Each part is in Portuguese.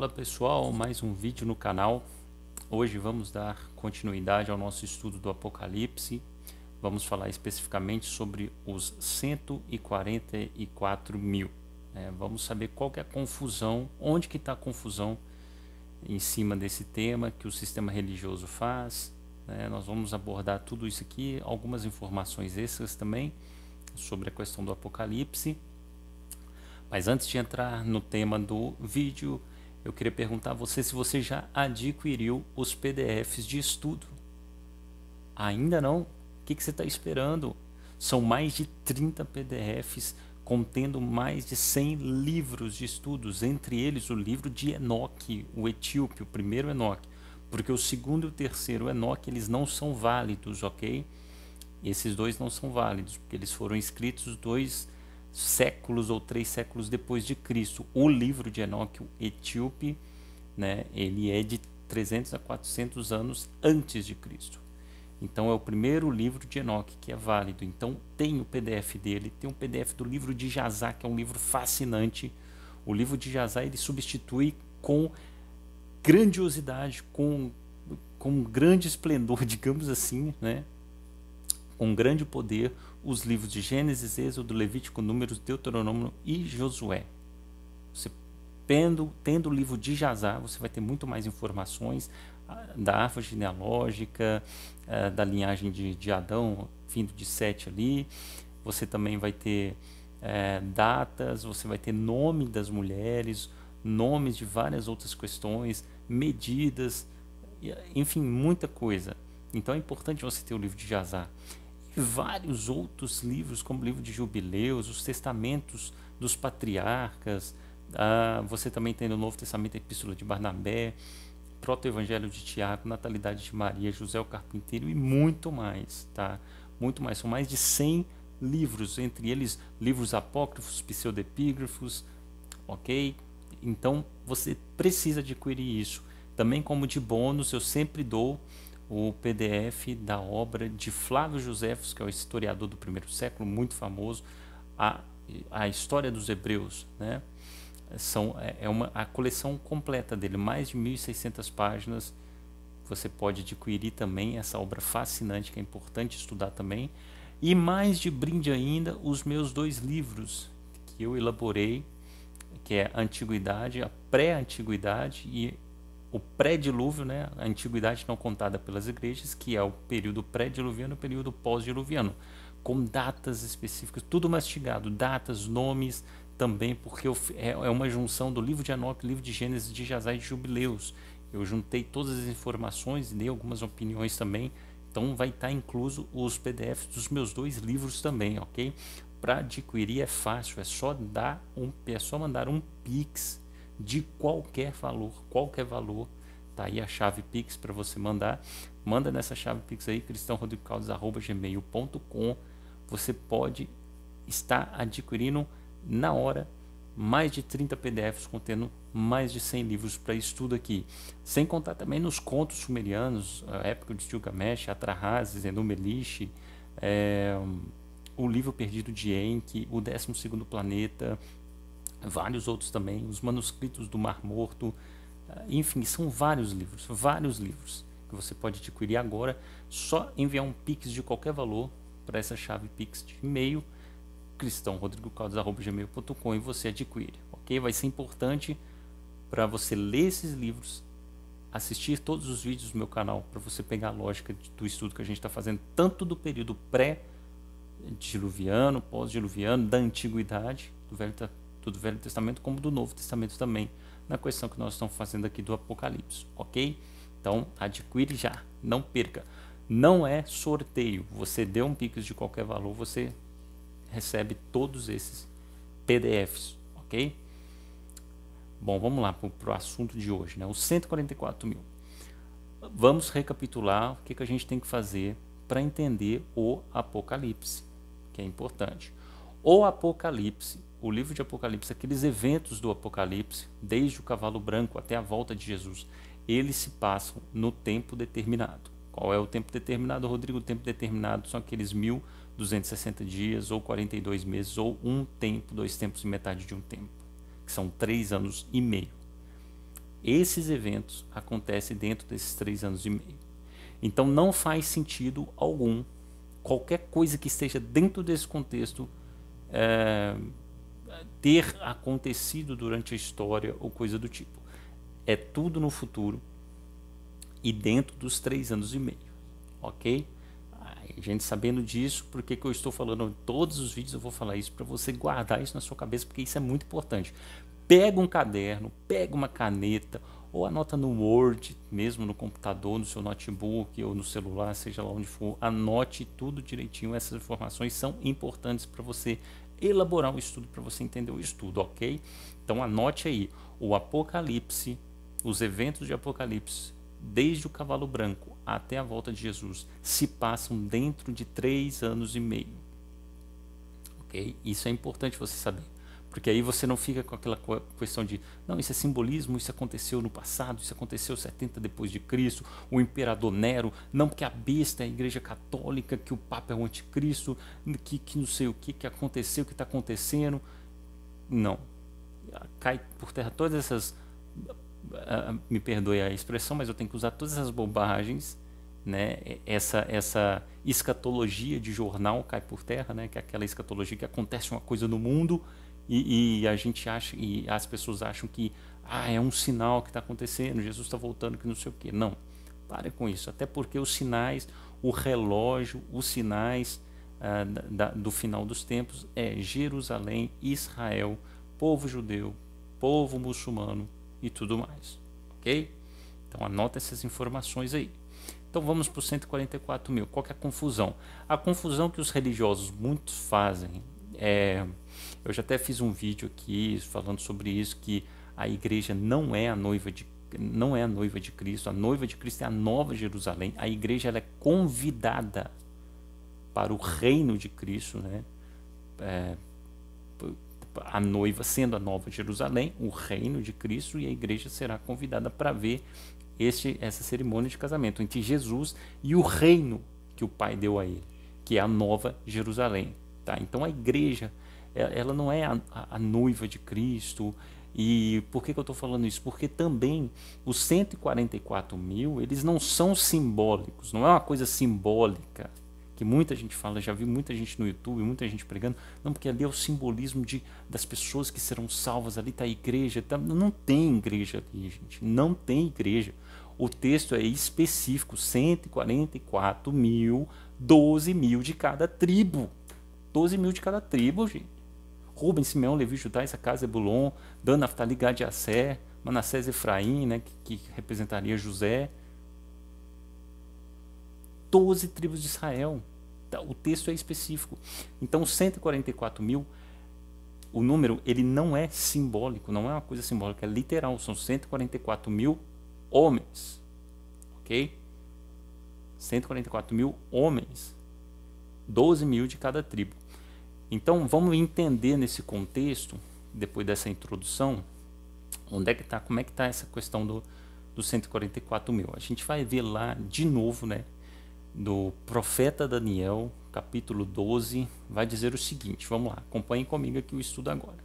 Fala pessoal, mais um vídeo no canal. Hoje vamos dar continuidade ao nosso estudo do Apocalipse. Vamos falar especificamente sobre os 144 mil. Vamos saber qual que é a confusão, onde que está a confusão em cima desse tema que o sistema religioso faz. Nós vamos abordar tudo isso aqui, algumas informações extras também sobre a questão do Apocalipse. Mas antes de entrar no tema do vídeo, eu queria perguntar a você se você já adquiriu os PDFs de estudo. Ainda não? O que você está esperando? São mais de 30 PDFs contendo mais de 100 livros de estudos, entre eles o livro de Enoque, o etíope, o primeiro Enoque, porque o segundo e o terceiro Enoque eles não são válidos, ok? Esses dois não são válidos, porque eles foram escritos 2 séculos ou 3 séculos depois de Cristo. O livro de Enoque, o etíope, ele é de 300 a 400 anos antes de Cristo. Então é o primeiro livro de Enoque que é válido. Então tem o PDF dele, tem o PDF do livro de Jazá, que é um livro fascinante. O livro de Jazá ele substitui com grandiosidade, com grande esplendor, digamos assim, com grande poder, os livros de Gênesis, Êxodo, Levítico, Números, Deuteronômio e Josué. Você tendo o livro de Jazá, você vai ter muito mais informações da árvore genealógica, da linhagem de Adão, vindo de Sete ali. Você também vai ter datas, você vai ter nome das mulheres, nomes de várias outras questões, medidas, enfim, muita coisa. Então é importante você ter o livro de Jazá. E vários outros livros, como o livro de Jubileus, os testamentos dos patriarcas. Você também tem no Novo Testamento a Epístola de Barnabé, Proto-Evangelho de Tiago, Natalidade de Maria, José o Carpinteiro e muito mais, tá? Muito mais. São mais de 100 livros, entre eles livros apócrifos, pseudepígrafos, ok? Então você precisa adquirir isso. Também como de bônus eu sempre dou o PDF da obra de Flávio Joséfos, que é o historiador do primeiro século, muito famoso, a História dos Hebreus, a coleção completa dele, mais de 1.600 páginas. Você pode adquirir também essa obra fascinante, que é importante estudar também. E mais de brinde ainda, os meus 2 livros que eu elaborei, que é a Antiguidade, a Pré-Antiguidade e o pré-dilúvio, a antiguidade não contada pelas igrejas, que é o período pré-diluviano e o período pós-diluviano, com datas específicas, tudo mastigado, datas, nomes também, porque é uma junção do livro de Enoque, livro de Gênesis, de Jazá e de Jubileus. Eu juntei todas as informações e dei algumas opiniões também, então vai estar incluso os PDFs dos meus 2 livros também, ok? Para adquirir é fácil, é só mandar um Pix de qualquer valor, tá aí a chave Pix para você manda nessa chave Pix aí, cristãorodrigocaldas@gmail.com. você pode estar adquirindo na hora mais de 30 PDFs contendo mais de 100 livros para estudo aqui, sem contar também nos contos sumerianos, a época de Gilgamesh, Atrahasis, Enuma-Elish, o livro perdido de Enki, o 12º planeta, vários outros também, os manuscritos do Mar Morto, enfim, são vários livros que você pode adquirir agora, só enviar um Pix de qualquer valor para essa chave Pix de e-mail, cristãorodrigocaldas@gmail.com, e você adquire, ok? Vai ser importante para você ler esses livros, assistir todos os vídeos do meu canal, para você pegar a lógica do estudo que a gente está fazendo, tanto do período pré-diluviano, pós-diluviano, da antiguidade, do Velho Testamento, como do Novo Testamento também, na questão que nós estamos fazendo aqui do Apocalipse, ok? Então, adquire já, não perca. Não é sorteio, você deu um Pix de qualquer valor, você recebe todos esses PDFs, ok? Bom, vamos lá para o assunto de hoje, os 144 mil. Vamos recapitular o que a gente tem que fazer para entender o Apocalipse, que é importante. O Apocalipse, o livro de Apocalipse, aqueles eventos do Apocalipse, desde o cavalo branco até a volta de Jesus, eles se passam no tempo determinado. Qual é o tempo determinado, Rodrigo? O tempo determinado são aqueles 1.260 dias, ou 42 meses, ou um tempo, 2 tempos e metade de um tempo, que são 3 anos e meio. Esses eventos acontecem dentro desses 3 anos e meio. Então não faz sentido algum qualquer coisa que esteja dentro desse contexto ter acontecido durante a história ou coisa do tipo. É tudo no futuro e dentro dos 3 anos e meio, ok? A gente sabendo disso, por que eu estou falando em todos os vídeos, eu vou falar isso para você guardar isso na sua cabeça, porque isso é muito importante. Pega um caderno, pega uma caneta, ou anota no Word, mesmo no computador, no seu notebook ou no celular, seja lá onde for, anote tudo direitinho. Essas informações são importantes para você elaborar o estudo, para você entender o estudo, ok? Então anote aí, o Apocalipse, os eventos de Apocalipse, desde o cavalo branco até a volta de Jesus, se passam dentro de 3 anos e meio, ok? Isso é importante você saber, porque aí você não fica com aquela questão de, não, isso é simbolismo, isso aconteceu no passado, isso aconteceu 70 depois de Cristo, o imperador Nero, não, porque a besta é a igreja católica, que o Papa é o anticristo, que não sei o que aconteceu, o que está acontecendo. Não, cai por terra todas essas, me perdoe a expressão, mas eu tenho que usar todas essas bobagens, né? Essa escatologia de jornal cai por terra, né? Que é aquela escatologia que acontece uma coisa no mundo e a gente acha, e as pessoas acham que é um sinal que está acontecendo, Jesus está voltando, que não sei o que. Não, pare com isso, até porque os sinais, o relógio, os sinais do final dos tempos é Jerusalém, Israel, povo judeu, povo muçulmano e tudo mais, ok? Então anota essas informações aí. Então vamos para os 144 mil. Qual que é a confusão? A confusão que os religiosos muitos fazem eu já até fiz um vídeo aqui falando sobre isso, que a igreja não é a noiva de Cristo. A noiva de Cristo é a Nova Jerusalém. A igreja ela é convidada para o reino de Cristo, né? A noiva sendo a Nova Jerusalém, o reino de Cristo, e a igreja será convidada para ver essa cerimônia de casamento entre Jesus e o reino que o Pai deu a ele, que é a Nova Jerusalém. Tá? Então a igreja ela não é a noiva de Cristo. E por que eu estou falando isso? Porque também os 144 mil, eles não são simbólicos, não é uma coisa simbólica, que muita gente fala, já vi muita gente no YouTube, muita gente pregando, não, porque ali é o simbolismo das pessoas que serão salvas, ali está a igreja, não tem igreja ali, gente, não tem igreja. O texto é específico, 144 mil, 12 mil de cada tribo, 12 mil de cada tribo, gente. Ruben, Simeão, Levi, Judá, Issacar, Zebulon, Dan, Naftali, Gad e Asser, Manassés, Efraim, né, que representaria José. 12 tribos de Israel. O texto é específico. Então, 144 mil, o número, ele não é simbólico, não é uma coisa simbólica, é literal. São 144 mil homens. Ok? 144 mil homens. 12 mil de cada tribo. Então, vamos entender nesse contexto, depois dessa introdução, onde é que está, como é que está essa questão dos 144 mil. A gente vai ver lá de novo, né, do profeta Daniel, capítulo 12, vai dizer o seguinte, vamos lá, acompanhem comigo aqui o estudo agora.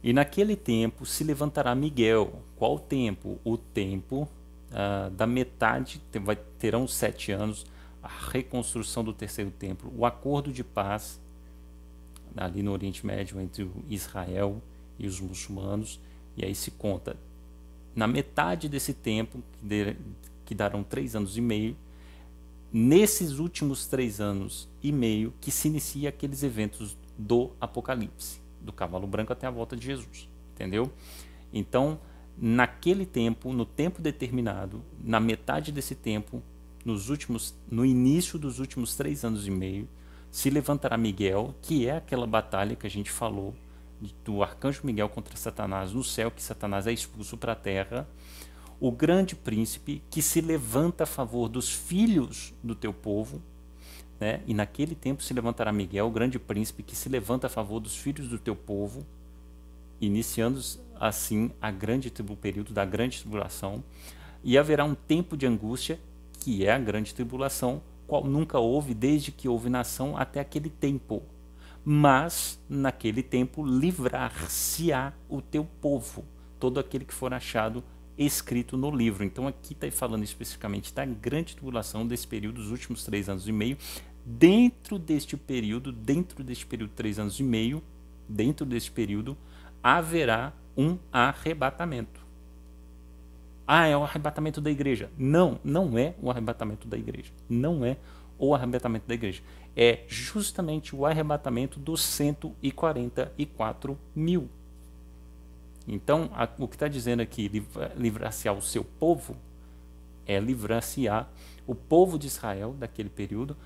E naquele tempo se levantará Miguel. Qual tempo? O tempo da metade, terão 7 anos, a reconstrução do terceiro templo, o acordo de paz ali no Oriente Médio entre Israel e os muçulmanos, e aí se conta na metade desse tempo, que darão 3 anos e meio, nesses últimos 3 anos e meio que se inicia aqueles eventos do Apocalipse, do cavalo branco até a volta de Jesus, entendeu? Então, naquele tempo, no tempo determinado, na metade desse tempo, no início dos últimos 3 anos e meio, se levantará Miguel, que é aquela batalha que a gente falou, do arcanjo Miguel contra Satanás no céu, que Satanás é expulso para a terra, o grande príncipe que se levanta a favor dos filhos do teu povo, né? E naquele tempo se levantará Miguel, o grande príncipe que se levanta a favor dos filhos do teu povo, iniciando assim o período da grande tribulação, e haverá um tempo de angústia, que é a grande tribulação, qual nunca houve desde que houve nação até aquele tempo. Mas, naquele tempo, livrar-se-á o teu povo, todo aquele que for achado escrito no livro. Então aqui está falando especificamente da grande tribulação desse período, dos últimos 3 anos e meio. Dentro deste período, 3 anos e meio, dentro deste período, haverá um arrebatamento. É o arrebatamento da igreja. Não, não é o arrebatamento da igreja. Não é o arrebatamento da igreja. É justamente o arrebatamento dos 144 mil. Então, o que está dizendo aqui, livrar-se-á o seu povo, é livrar-se-á o povo de Israel daquele período,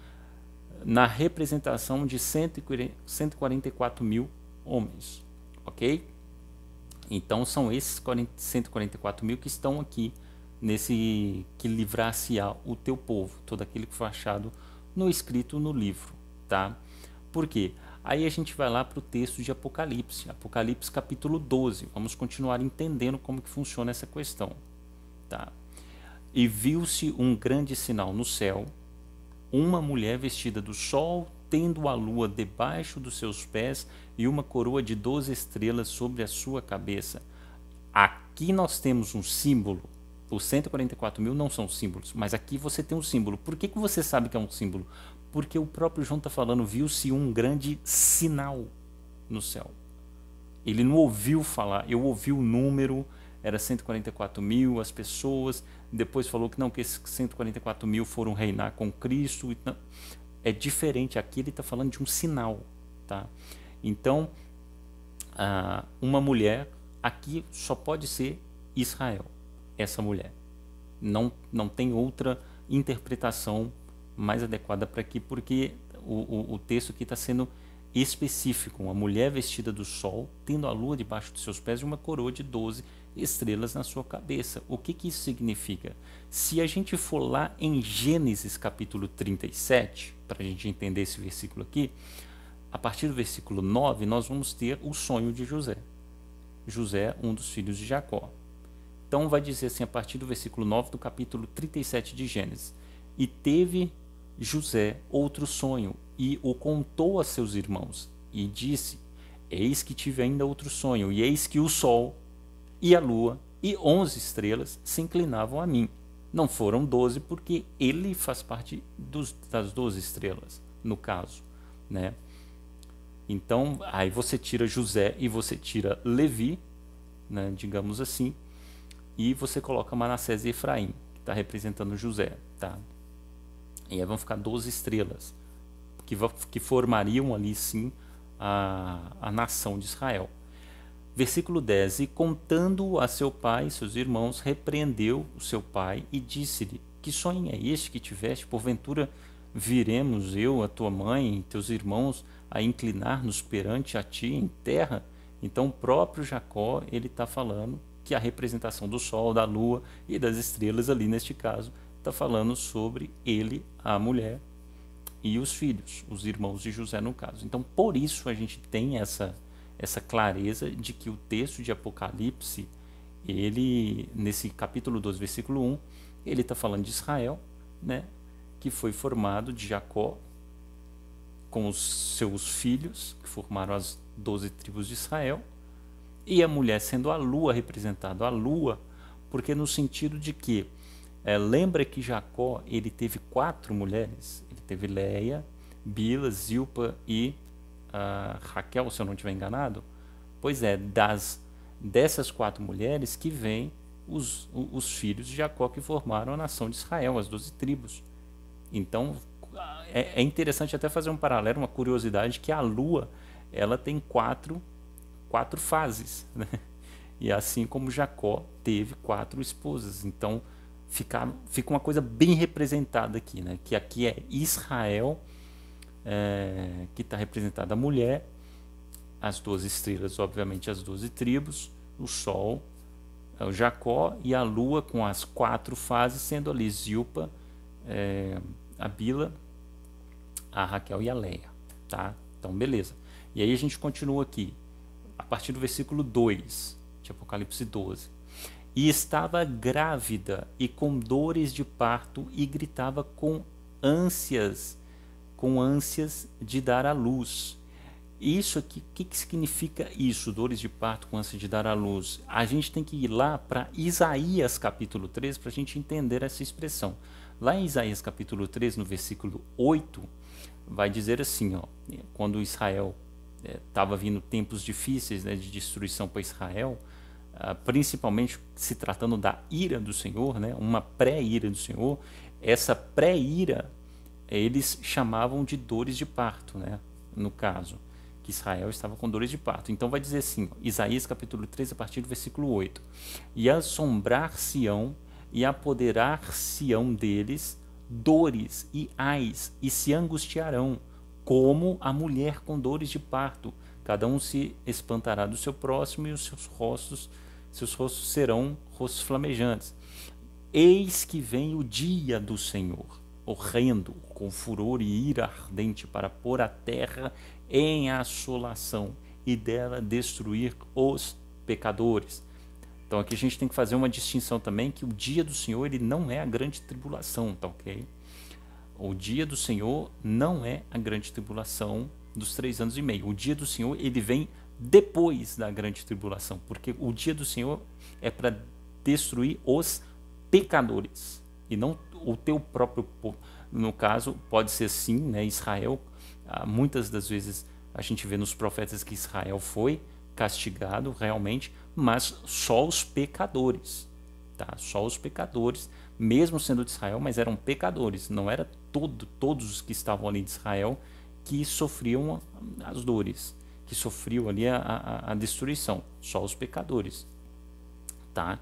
na representação de 144 mil homens. Ok? Então, são esses 144 mil que estão aqui, nesse que livrar-se-á o teu povo, todo aquele que foi achado escrito no livro. Tá? Por quê? Aí a gente vai lá para o texto de Apocalipse, Apocalipse capítulo 12. Vamos continuar entendendo como que funciona essa questão. Tá? E viu-se um grande sinal no céu, uma mulher vestida do sol, tendo a lua debaixo dos seus pés e uma coroa de 12 estrelas sobre a sua cabeça. Aqui nós temos um símbolo. Os 144 mil não são símbolos, mas aqui você tem um símbolo. Por que você sabe que é um símbolo? Porque o próprio João está falando, viu-se um grande sinal no céu. Ele não ouviu falar, eu ouvi o número, era 144 mil as pessoas, depois falou que não, que esses 144 mil foram reinar com Cristo. Então, é diferente, aqui ele está falando de um sinal. Tá? Então, uma mulher, aqui só pode ser Israel, essa mulher. Não tem outra interpretação mais adequada para aqui, porque o texto aqui está sendo específico. Uma mulher vestida do sol, tendo a lua debaixo dos seus pés e uma coroa de 12 estrelas na sua cabeça. O que isso significa? Se a gente for lá em Gênesis capítulo 37, para a gente entender esse versículo aqui, a partir do versículo 9, nós vamos ter o sonho de José. José, um dos filhos de Jacó. Então vai dizer assim, a partir do versículo 9 do capítulo 37 de Gênesis: e teve José outro sonho, e o contou a seus irmãos, e disse: eis que tive ainda outro sonho, e eis que o sol e a lua e 11 estrelas se inclinavam a mim. Não foram 12, porque ele faz parte das 12 estrelas, no caso, né? Então, aí você tira José e você tira Levi, né, digamos assim, e você coloca Manassés e Efraim, que está representando José. Tá? E aí vão ficar 12 estrelas, que formariam ali sim a nação de Israel. Versículo 10: e contando a seu pai e seus irmãos, repreendeu o seu pai e disse-lhe: que sonho é este que tiveste? Porventura viremos eu, a tua mãe e teus irmãos a inclinar-nos perante a ti em terra? Então o próprio Jacó, ele está falando que a representação do sol, da lua e das estrelas ali neste caso, está falando sobre ele, a mulher e os filhos, os irmãos de José no caso. Então por isso a gente tem essa clareza de que o texto de Apocalipse, ele, nesse capítulo 12, versículo 1, ele está falando de Israel, né, que foi formado de Jacó com os seus filhos, que formaram as 12 tribos de Israel, e a mulher sendo a lua, representado a lua, porque no sentido de que, lembra que Jacó, ele teve 4 mulheres, ele teve Leia, Bila, Zilpa e Raquel, se eu não estiver enganado. Pois é, dessas 4 mulheres que vêm os filhos de Jacó, que formaram a nação de Israel, as 12 tribos. Então é interessante até fazer um paralelo, uma curiosidade, que a lua, ela tem 4 fases, né? E assim como Jacó teve 4 esposas. Então fica uma coisa bem representada aqui, né? Que aqui é Israel, que está representada a mulher, as 12 estrelas, obviamente as 12 tribos, o sol, o Jacó, e a lua com as 4 fases, sendo ali Zilpa, a Bila, a Raquel e a Leia. Tá? Então beleza. E aí a gente continua aqui, a partir do versículo 2 de Apocalipse 12. E estava grávida e com dores de parto, e gritava com ânsias de dar à luz. Isso aqui, o que significa isso? Dores de parto com ânsia de dar à luz. A gente tem que ir lá para Isaías capítulo 3 para a gente entender essa expressão. Lá em Isaías capítulo 3, no versículo 8, vai dizer assim, ó, quando Israel estava vindo tempos difíceis, né, de destruição para Israel, principalmente se tratando da ira do Senhor, né, uma pré-ira do Senhor, essa pré-ira eles chamavam de dores de parto, né, no caso, que Israel estava com dores de parto. Então vai dizer assim, Isaías capítulo 3, a partir do versículo 8, e assombrar-se-ão e apoderar-se-ão deles dores e ais, e se angustiarão, como a mulher com dores de parto. Cada um se espantará do seu próximo, e os seus rostos serão rostos flamejantes. Eis que vem o dia do Senhor, horrendo, com furor e ira ardente, para pôr a terra em assolação e dela destruir os pecadores. Então aqui a gente tem que fazer uma distinção também, que o dia do Senhor ele não é a grande tribulação, tá ok? O dia do Senhor não é a grande tribulação dos 3 anos e meio. O dia do Senhor ele vem depois da grande tribulação, porque o dia do Senhor é para destruir os pecadores e não o teu próprio povo. No caso, pode ser sim, né, Israel. Muitas das vezes a gente vê nos profetas que Israel foi castigado realmente, mas só os pecadores, tá? Só os pecadores, mesmo sendo de Israel, mas eram pecadores, não era todos os que estavam ali de Israel que sofriam as dores, que sofriam ali a destruição, só os pecadores, tá?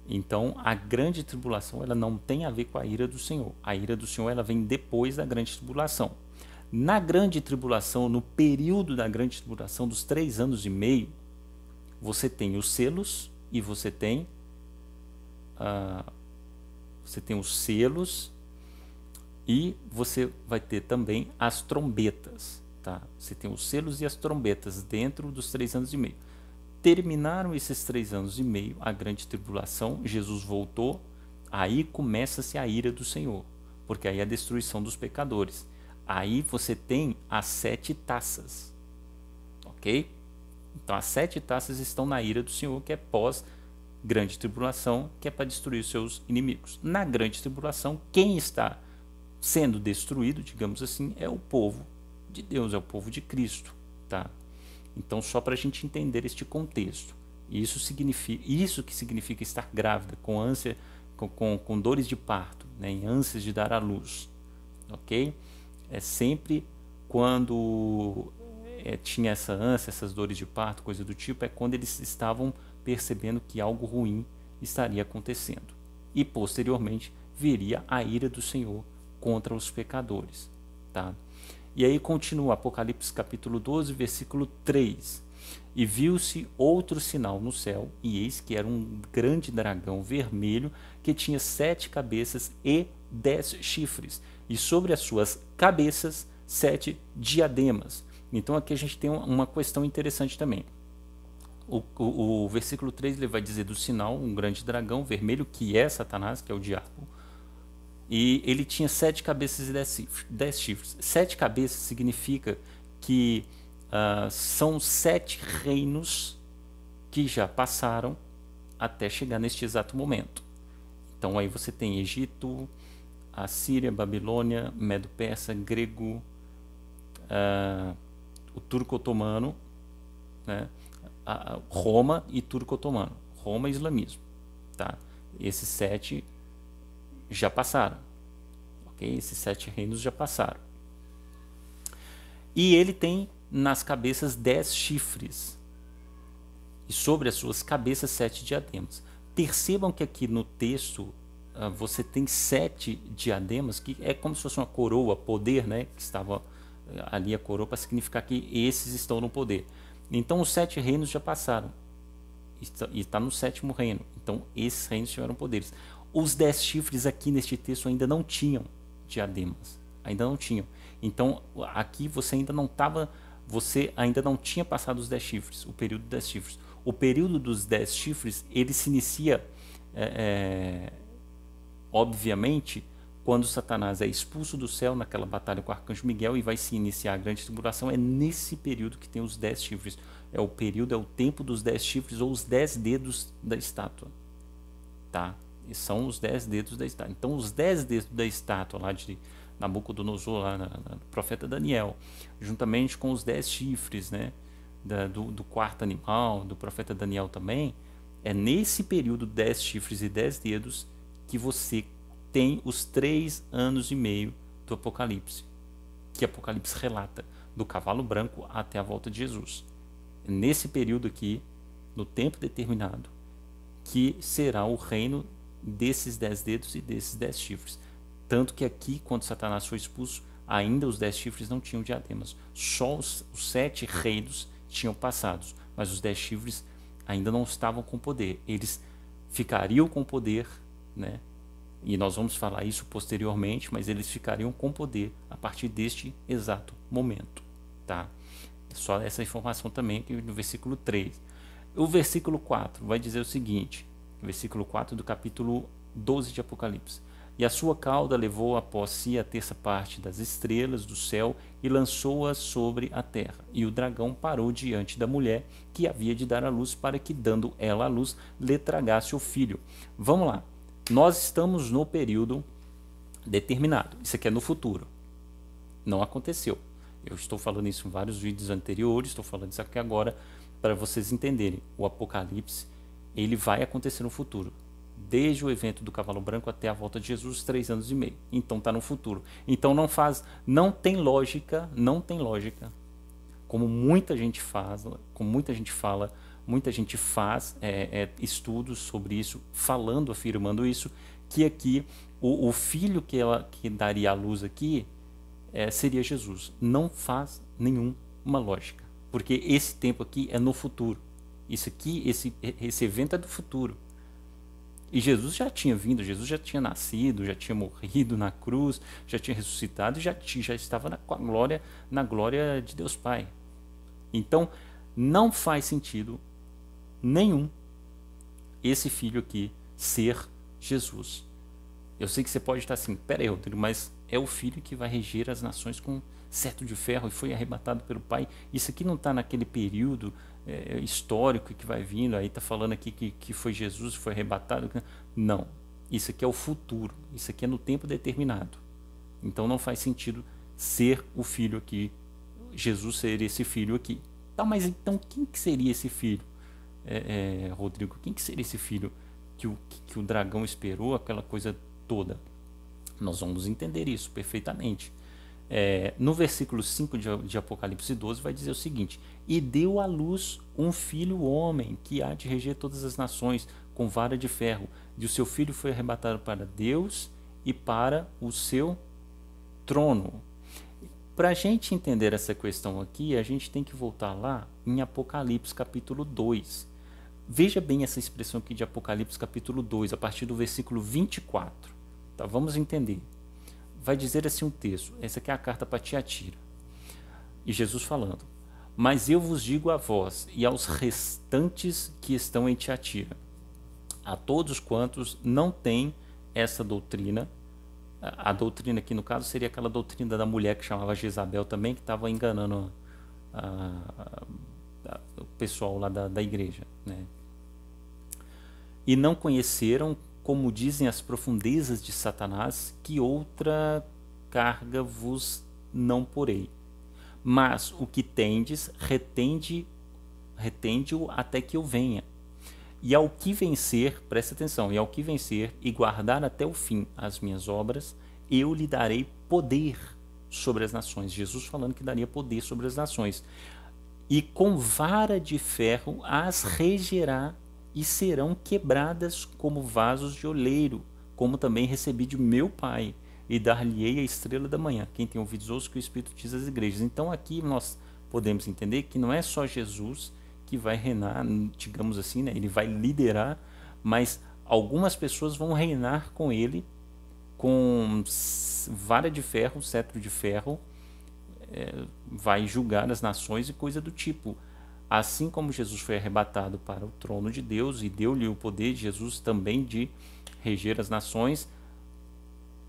Então a grande tribulação ela não tem a ver com a ira do Senhor. A ira do Senhor ela vem depois da grande tribulação. Na grande tribulação, no período da grande tribulação dos 3 anos e meio, você tem os selos e você tem os selos e você vai ter também as trombetas, tá? Você tem os selos e as trombetas dentro dos 3 anos e meio. Terminaram esses 3 anos e meio, a grande tribulação, Jesus voltou, aí começa-se a ira do Senhor, porque aí é a destruição dos pecadores. Aí você tem as 7 taças, ok? Então as 7 taças estão na ira do Senhor, que é pós grande tribulação, que é para destruir os seus inimigos. Na grande tribulação, quem está sendo destruído, digamos assim, é o povo de Deus, é o povo de Cristo, tá? Então só para a gente entender este contexto, isso que significa estar grávida, com ânsia, com dores de parto, né, em ânsias de dar à luz, ok? É sempre quando tinha essa ânsia, essas dores de parto, coisa do tipo, é quando eles estavam percebendo que algo ruim estaria acontecendo. E posteriormente viria a ira do Senhor contra os pecadores, tá? E aí continua Apocalipse capítulo 12, versículo 3. E viu-se outro sinal no céu, e eis que era um grande dragão vermelho, que tinha 7 cabeças e 10 chifres, e sobre as suas cabeças 7 diademas. Então aqui a gente tem uma questão interessante também. O versículo 3 ele vai dizer do sinal, um grande dragão vermelho, que é Satanás, que é o diabo. E ele tinha 7 cabeças e 10 chifres. 7 cabeças significa que são 7 reinos que já passaram até chegar neste exato momento. Então aí você tem Egito, Assíria, Babilônia, Medo-Persa, grego, o turco-otomano, né? Roma e turco-otomano. Roma e islamismo, tá? Esses 7 já passaram, ok? Esses 7 reinos já passaram. E ele tem nas cabeças 10 chifres, e sobre as suas cabeças 7 diademas. Percebam que aqui no texto você tem 7 diademas, que é como se fosse uma coroa, poder, né? Que estava ali a coroa para significar que esses estão no poder. Então os 7 reinos já passaram, e está no 7º reino. Então esses reinos tiveram poderes. Os 10 chifres aqui neste texto ainda não tinham diademas, ainda não tinham. Então aqui você ainda não tinha passado os 10 chifres, o período dos 10 chifres. O período dos 10 chifres ele se inicia, obviamente, quando Satanás é expulso do céu naquela batalha com o arcanjo Miguel e vai se iniciar a grande tribulação, é nesse período que tem os 10 chifres. É o período, é o tempo dos 10 chifres ou os 10 dedos da estátua. Tá? E são os 10 dedos da estátua. Então os 10 dedos da estátua lá de Nabucodonosor, lá no profeta Daniel, juntamente com os 10 chifres, né, do quarto animal, do profeta Daniel também, é nesse período 10 chifres e 10 dedos que você tem os 3 anos e meio do Apocalipse, que Apocalipse relata, do cavalo branco até a volta de Jesus. É nesse período aqui, no tempo determinado, que será o reino desses 10 dedos e desses 10 chifres. Tanto que aqui, quando Satanás foi expulso, ainda os 10 chifres não tinham diademas. Só os 7 reinos tinham passado, mas os 10 chifres ainda não estavam com poder. Eles ficariam com poder, né? E nós vamos falar isso posteriormente, mas eles ficariam com poder a partir deste exato momento. Tá? Só essa informação também aqui no versículo 3. O versículo 4 vai dizer o seguinte, versículo 4 do capítulo 12 de Apocalipse. E a sua cauda levou após si a terça parte das estrelas do céu e lançou-as sobre a terra. E o dragão parou diante da mulher que havia de dar à luz, para que, dando ela à luz, lhe tragasse o filho. Vamos lá. Nós estamos no período determinado. Isso aqui é no futuro. Não aconteceu. Eu estou falando isso em vários vídeos anteriores, estou falando isso aqui agora para vocês entenderem. O Apocalipse, ele vai acontecer no futuro. Desde o evento do cavalo branco até a volta de Jesus, 3 anos e meio. Então está no futuro. Então não tem lógica, como muita gente faz, como muita gente fala, muita gente faz estudos sobre isso, falando, afirmando isso, que aqui o filho que daria à luz aqui seria Jesus. Não faz nenhuma lógica, porque esse tempo aqui é no futuro. Isso aqui, esse evento é do futuro. E Jesus já tinha vindo, Jesus já tinha nascido, já tinha morrido na cruz, já tinha ressuscitado e já estava na glória de Deus Pai. Então, não faz sentido nenhum esse filho aqui ser Jesus. Eu sei que você pode estar assim, peraí, Rodrigo, mas é o filho que vai reger as nações com cetro de ferro e foi arrebatado pelo Pai. Isso aqui não está naquele período histórico que vai vindo, aí está falando aqui que foi Jesus, foi arrebatado. Não, isso aqui é o futuro, isso aqui é no tempo determinado. Então não faz sentido ser o filho aqui, Jesus ser esse filho aqui. Tá, mas então quem que seria esse filho, Rodrigo? Quem que seria esse filho que o dragão esperou, aquela coisa toda? Nós vamos entender isso perfeitamente. No versículo 5 de Apocalipse 12 vai dizer o seguinte: e deu à luz um filho homem, que há de reger todas as nações com vara de ferro, e o seu filho foi arrebatado para Deus e para o seu trono. Para a gente entender essa questão aqui, a gente tem que voltar lá em Apocalipse capítulo 2. Veja bem essa expressão aqui de Apocalipse capítulo 2, a partir do versículo 24. Tá, vamos entender. Vai dizer assim um texto, essa aqui é a carta para Tiatira, e Jesus falando: mas eu vos digo a vós e aos restantes que estão em Tiatira, a todos quantos não têm essa doutrina, a doutrina aqui no caso seria aquela doutrina da mulher que chamava Jezabel também, que estava enganando o pessoal lá da igreja, né? E não conheceram, como dizem as profundezas de Satanás, que outra carga vos não porei. Mas o que tendes, retende-o até que eu venha. E ao que vencer, presta atenção, e ao que vencer e guardar até o fim as minhas obras, eu lhe darei poder sobre as nações. Jesus falando que daria poder sobre as nações. E com vara de ferro as regerá, e serão quebradas como vasos de oleiro, como também recebi de meu Pai, e dar-lhe-ei a estrela da manhã. Quem tem ouvidos ouça o que o Espírito diz às igrejas. Então aqui nós podemos entender que não é só Jesus que vai reinar, digamos assim, né? Ele vai liderar, mas algumas pessoas vão reinar com ele, com vara de ferro, cetro de ferro, vai julgar as nações e coisa do tipo. Assim como Jesus foi arrebatado para o trono de Deus e deu-lhe o poder de Jesus também de reger as nações,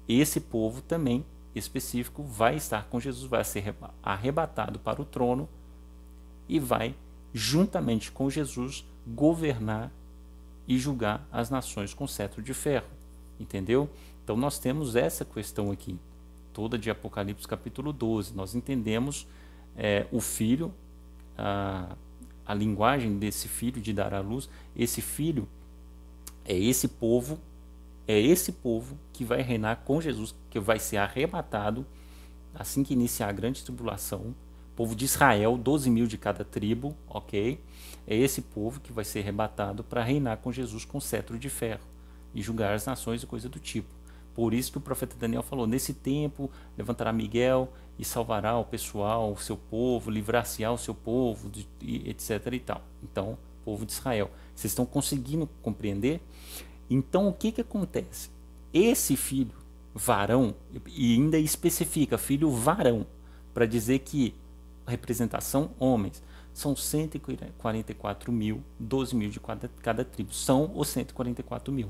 esse povo também específico vai estar com Jesus, vai ser arrebatado para o trono e vai, juntamente com Jesus, governar e julgar as nações com cetro de ferro. Entendeu? Então nós temos essa questão aqui, toda de Apocalipse capítulo 12. Nós entendemos o filho, a linguagem desse filho de dar à luz. Esse filho é esse povo que vai reinar com Jesus, que vai ser arrebatado assim que iniciar a grande tribulação. Povo de Israel, 12 mil de cada tribo, ok? É esse povo que vai ser arrebatado para reinar com Jesus com cetro de ferro e julgar as nações e coisa do tipo. Por isso que o profeta Daniel falou, nesse tempo levantará Miguel e salvará o pessoal, o seu povo, livrar-se-á o seu povo, etc. e tal. Então, povo de Israel. Vocês estão conseguindo compreender? Então, o que acontece? Esse filho varão, e ainda especifica filho varão, para dizer que a representação homens, são 144 mil, 12 mil de cada tribo. São os 144 mil,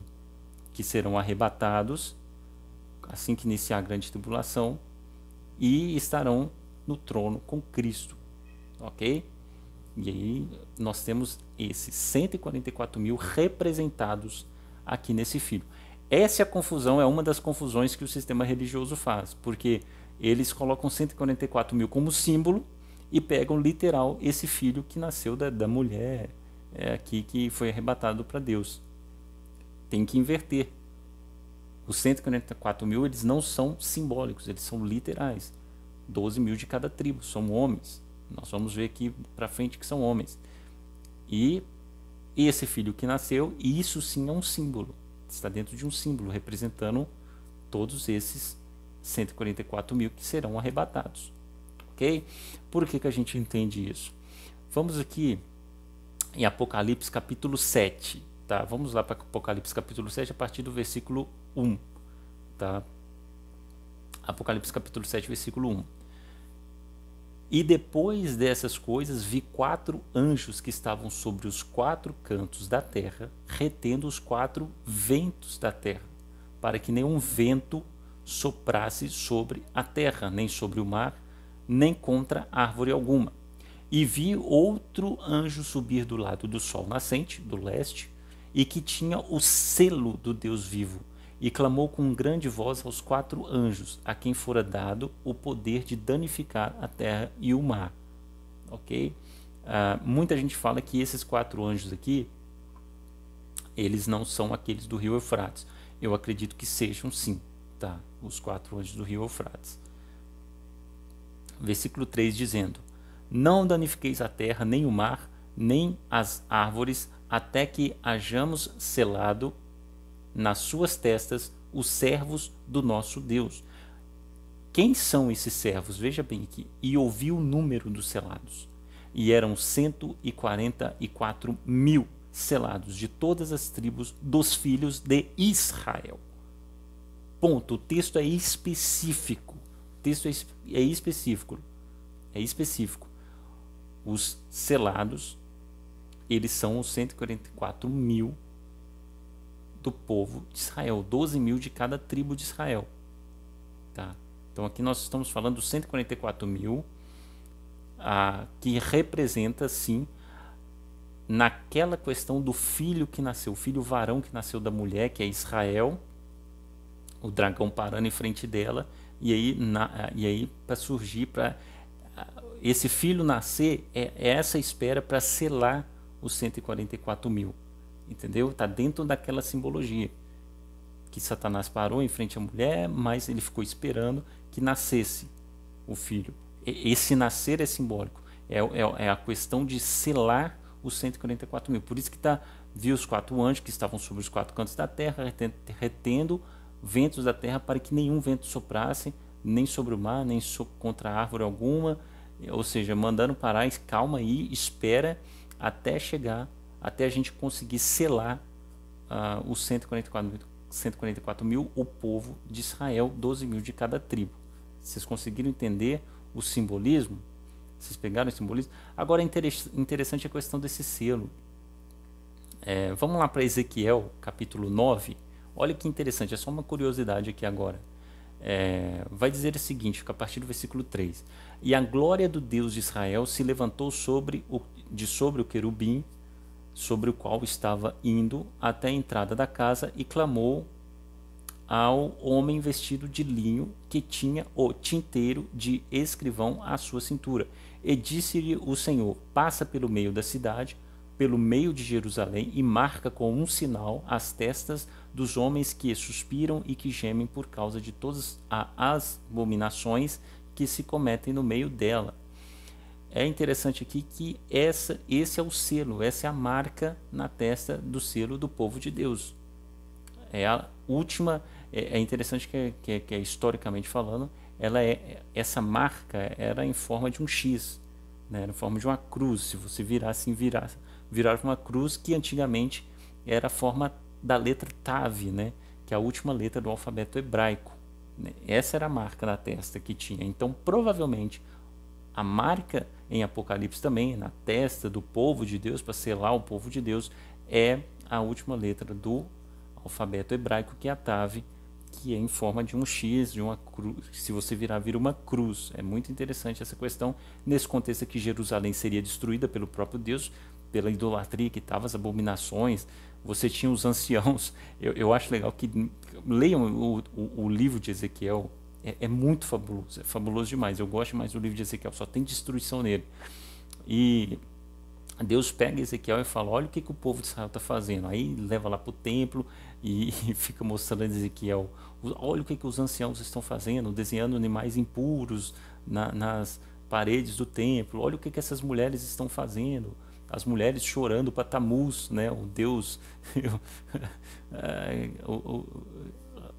que serão arrebatados assim que iniciar a grande tribulação e estarão no trono com Cristo. Ok? E aí nós temos esses 144 mil representados aqui nesse filho. Essa confusão é uma das confusões que o sistema religioso faz, porque eles colocam 144 mil como símbolo e pegam literal esse filho que nasceu da mulher aqui, que foi arrebatado para Deus. Tem que inverter. Os 144 mil, eles não são simbólicos, eles são literais. 12 mil de cada tribo, são homens. Nós vamos ver aqui para frente que são homens. E esse filho que nasceu, isso sim é um símbolo. Está dentro de um símbolo, representando todos esses 144 mil que serão arrebatados. Ok? Por que a gente entende isso? Vamos aqui em Apocalipse capítulo 7. Tá? Vamos lá para Apocalipse capítulo 7 a partir do versículo 1. Tá? Apocalipse capítulo 7, versículo 1. E depois dessas coisas vi 4 anjos que estavam sobre os 4 cantos da terra, retendo os 4 ventos da terra, para que nenhum vento soprasse sobre a terra, nem sobre o mar, nem contra árvore alguma. E vi outro anjo subir do lado do sol nascente, do leste, e que tinha o selo do Deus vivo, e clamou com grande voz aos 4 anjos, a quem fora dado o poder de danificar a terra e o mar. Ok? Muita gente fala que esses 4 anjos aqui, eles não são aqueles do rio Eufrates. Eu acredito que sejam sim, tá? Os 4 anjos do rio Eufrates. Versículo 3 dizendo: não danifiqueis a terra, nem o mar, nem as árvores, até que hajamos selado nas suas testas os servos do nosso Deus. Quem são esses servos? Veja bem aqui. E ouvi o número dos selados. E eram 144 mil selados de todas as tribos dos filhos de Israel. Ponto. O texto é específico. O texto é específico. É específico. Os selados, eles são os 144 mil do povo de Israel, 12 mil de cada tribo de Israel. Tá? Então aqui nós estamos falando dos 144 mil, que representa sim naquela questão do filho que nasceu, o filho varão que nasceu da mulher, que é Israel, o dragão parando em frente dela, e aí para surgir, para esse filho nascer, é essa espera para selar os 144 mil. Entendeu? Está dentro daquela simbologia que Satanás parou em frente à mulher, mas ele ficou esperando que nascesse o filho. Esse nascer é simbólico. É a questão de selar os 144 mil. Por isso que viu os 4 anjos que estavam sobre os 4 cantos da terra, retendo ventos da terra para que nenhum vento soprasse, nem sobre o mar, nem contra árvore alguma. Ou seja, mandando parar, calma aí, espera até chegar, até a gente conseguir selar os 144 mil, o povo de Israel, 12 mil de cada tribo. Vocês conseguiram entender o simbolismo? Vocês pegaram o simbolismo? Agora é interessante a questão desse selo. Vamos lá para Ezequiel, capítulo 9. Olha que interessante, é só uma curiosidade aqui agora. vai dizer o seguinte, a partir do versículo 3: E a glória do Deus de Israel se levantou sobre o querubim, sobre o qual estava indo até a entrada da casa, e clamou ao homem vestido de linho, que tinha o tinteiro de escrivão à sua cintura. E disse-lhe o Senhor: Passa pelo meio da cidade, pelo meio de Jerusalém, e marca com um sinal as testas dos homens que suspiram e que gemem por causa de todas as abominações que se cometem no meio dela. É interessante aqui que esse é o selo, essa é a marca na testa do selo do povo de Deus. É a última. É interessante que historicamente falando, essa marca era em forma de um X, né? Era em forma de uma cruz. Se você virar assim, virar uma cruz, que antigamente era a forma da letra Tav, né? Que é a última letra do alfabeto hebraico, né? Essa era a marca na testa que tinha. Então, provavelmente, a marca em Apocalipse também, na testa do povo de Deus, para selar o povo de Deus, é a última letra do alfabeto hebraico, que é a Tav, que é em forma de um X, de uma cruz. Se você vira uma cruz. É muito interessante essa questão, nesse contexto que Jerusalém seria destruída pelo próprio Deus, pela idolatria que estava, as abominações. Você tinha os anciãos. Eu acho legal que leiam o livro de Ezequiel. É muito fabuloso, é fabuloso demais. Eu gosto mais do livro de Ezequiel, só tem destruição nele. E Deus pega Ezequiel e fala: olha o que o povo de Israel está fazendo. Aí leva lá para o templo e fica mostrando a Ezequiel: olha o que os anciãos estão fazendo, desenhando animais impuros nas paredes do templo. Olha o que essas mulheres estão fazendo. As mulheres chorando para Tamuz, né, o Deus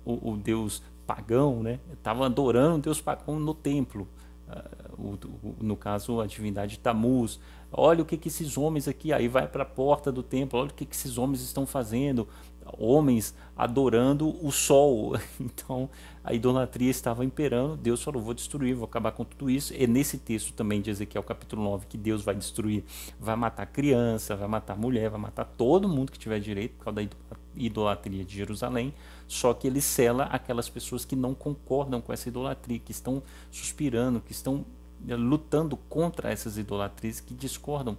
o Deus pagão, né? Estavam adorando o Deus pagão no templo. No caso, a divindade Tamuz. Olha o que esses homens aqui, aí vai para a porta do templo, olha o que esses homens estão fazendo, homens adorando o sol. Então a idolatria estava imperando. Deus falou: vou destruir, vou acabar com tudo isso. E nesse texto também de Ezequiel capítulo 9, que Deus vai destruir, vai matar criança, vai matar mulher, vai matar todo mundo que tiver direito, por causa da idolatria de Jerusalém. Só que ele sela aquelas pessoas que não concordam com essa idolatria, que estão suspirando, que estão lutando contra essas idolatrias, que discordam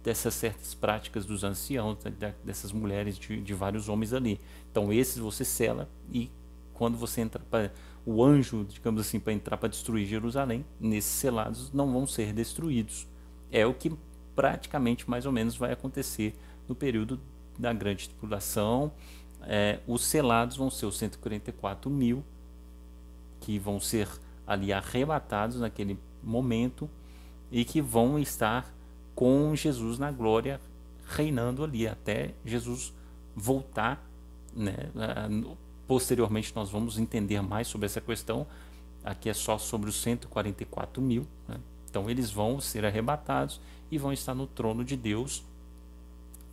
dessas certas práticas dos anciãos, dessas mulheres, de vários homens ali. Então esses você sela, e quando você entra para o anjo, digamos assim, para entrar para destruir Jerusalém, nesses selados não vão ser destruídos. É o que praticamente mais ou menos vai acontecer no período da grande tribulação. Os selados vão ser os 144 mil, que vão ser ali arrebatados naquele momento, e que vão estar com Jesus na glória, reinando ali até Jesus voltar, né? Posteriormente nós vamos entender mais sobre essa questão. Aqui é só sobre os 144 mil, né? Então eles vão ser arrebatados e vão estar no trono de Deus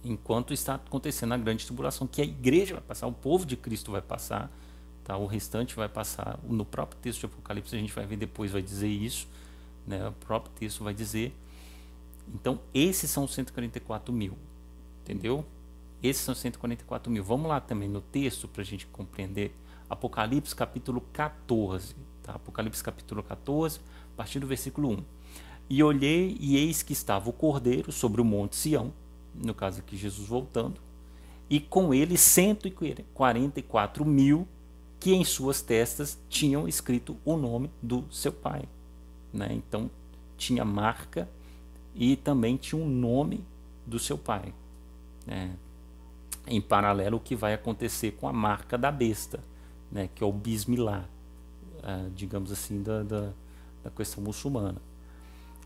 enquanto está acontecendo a grande tribulação, que a igreja vai passar, o povo de Cristo vai passar, tá? O restante vai passar. No próprio texto de Apocalipse a gente vai ver depois, vai dizer isso, né? O próprio texto vai dizer. Então esses são os 144 mil, entendeu? Esses são 144 mil. Vamos lá também no texto para a gente compreender. Apocalipse capítulo 14, tá? Apocalipse capítulo 14, a partir do versículo 1. E olhei, e eis que estava o Cordeiro sobre o monte Sião, no caso aqui Jesus voltando, e com ele 144 mil, que em suas testas tinham escrito o nome do seu Pai, né? Então tinha marca e também tinha o nome do seu Pai, né? Em paralelo, o que vai acontecer com a marca da besta, né? Que é o Bismillah, digamos assim, da questão muçulmana.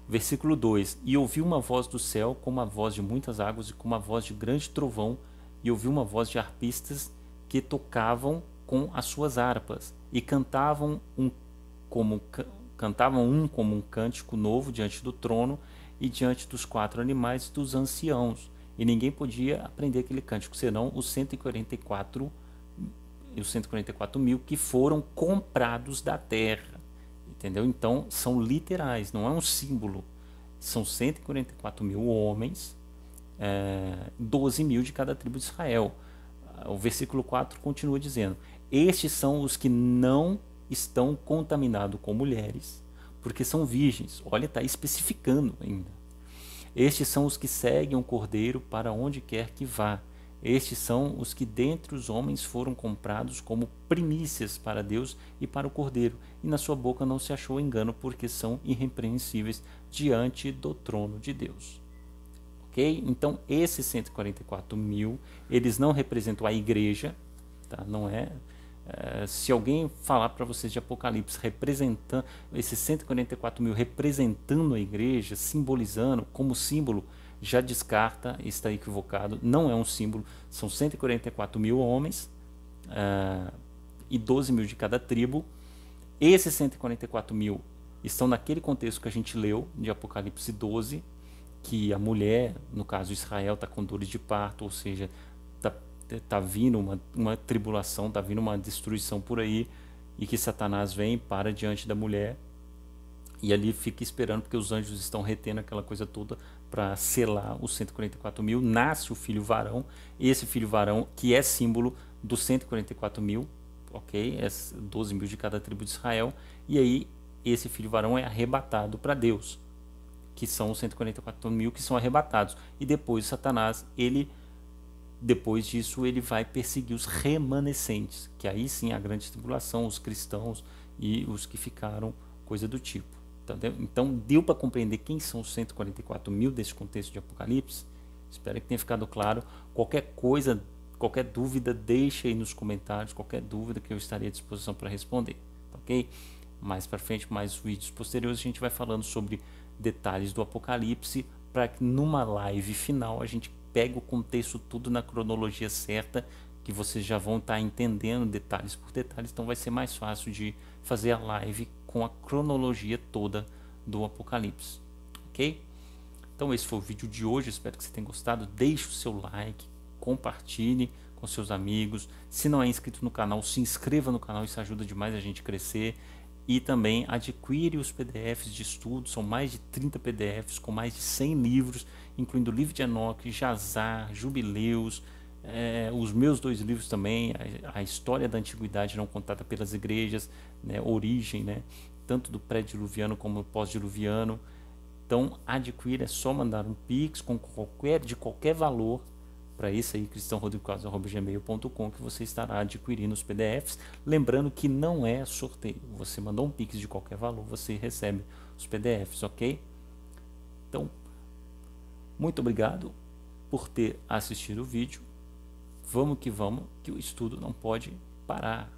Versículo 2: E ouvi uma voz do céu, como a voz de muitas águas, e como a voz de grande trovão, e ouvi uma voz de harpistas que tocavam com as suas harpas, e cantavam como um cântico novo diante do trono, e diante dos 4 animais e dos anciãos. E ninguém podia aprender aquele cântico, senão os 144 mil que foram comprados da terra. Entendeu? Então são literais, não é um símbolo. São 144 mil homens, 12 mil de cada tribo de Israel. O versículo 4 continua dizendo: estes são os que não estão contaminados com mulheres, porque são virgens. Olha, está especificando ainda. Estes são os que seguem o Cordeiro para onde quer que vá. Estes são os que dentre os homens foram comprados como primícias para Deus e para o Cordeiro, e na sua boca não se achou engano, porque são irrepreensíveis diante do trono de Deus. Ok? Então, esses 144 mil, eles não representam a igreja, tá? Não é... se alguém falar para vocês de Apocalipse representando esses 144 mil representando a igreja, simbolizando como símbolo, já descarta, está equivocado, não é um símbolo, são 144 mil homens e 12 mil de cada tribo. Esses 144 mil estão naquele contexto que a gente leu de Apocalipse 12, que a mulher, no caso Israel, está com dores de parto, ou seja, tá vindo uma tribulação, tá vindo uma destruição por aí, e que Satanás vem para diante da mulher e ali fica esperando, porque os anjos estão retendo aquela coisa toda para selar os 144 mil. Nasce o filho varão, esse filho varão que é símbolo dos 144 mil, ok? É 12 mil de cada tribo de Israel, e aí esse filho varão é arrebatado para Deus, que são os 144 mil que são arrebatados, e depois Satanás, depois disso ele vai perseguir os remanescentes, que aí sim a grande tribulação, os cristãos e os que ficaram, coisa do tipo. Então deu para compreender quem são os 144 mil desse contexto de Apocalipse? Espero que tenha ficado claro. Qualquer coisa, qualquer dúvida, deixe aí nos comentários, qualquer dúvida que eu estarei à disposição para responder, ok? Mais para frente, mais vídeos posteriores, a gente vai falando sobre detalhes do Apocalipse, para que numa live final a gente pegue o contexto tudo na cronologia certa, que vocês já vão estar entendendo detalhes por detalhes, então vai ser mais fácil de fazer a live com a cronologia toda do Apocalipse, ok? Então esse foi o vídeo de hoje, espero que você tenha gostado. Deixe o seu like, compartilhe com seus amigos. Se não é inscrito no canal, se inscreva no canal, isso ajuda demais a gente crescer. E também adquire os PDFs de estudo, são mais de 30 PDFs com mais de 100 livros, incluindo o livro de Enoque, Jazar, Jubileus, os meus 2 livros também, a história da antiguidade não contada pelas igrejas, né, origem, né, tanto do pré-diluviano como do pós-diluviano. Então adquire, é só mandar um Pix de qualquer valor para isso aí, cristãorodrigocarlos@gmail.com, que você estará adquirindo os PDFs. Lembrando que não é sorteio, você mandou um Pix de qualquer valor, você recebe os PDFs, ok? Então, muito obrigado por ter assistido o vídeo. Vamos que o estudo não pode parar.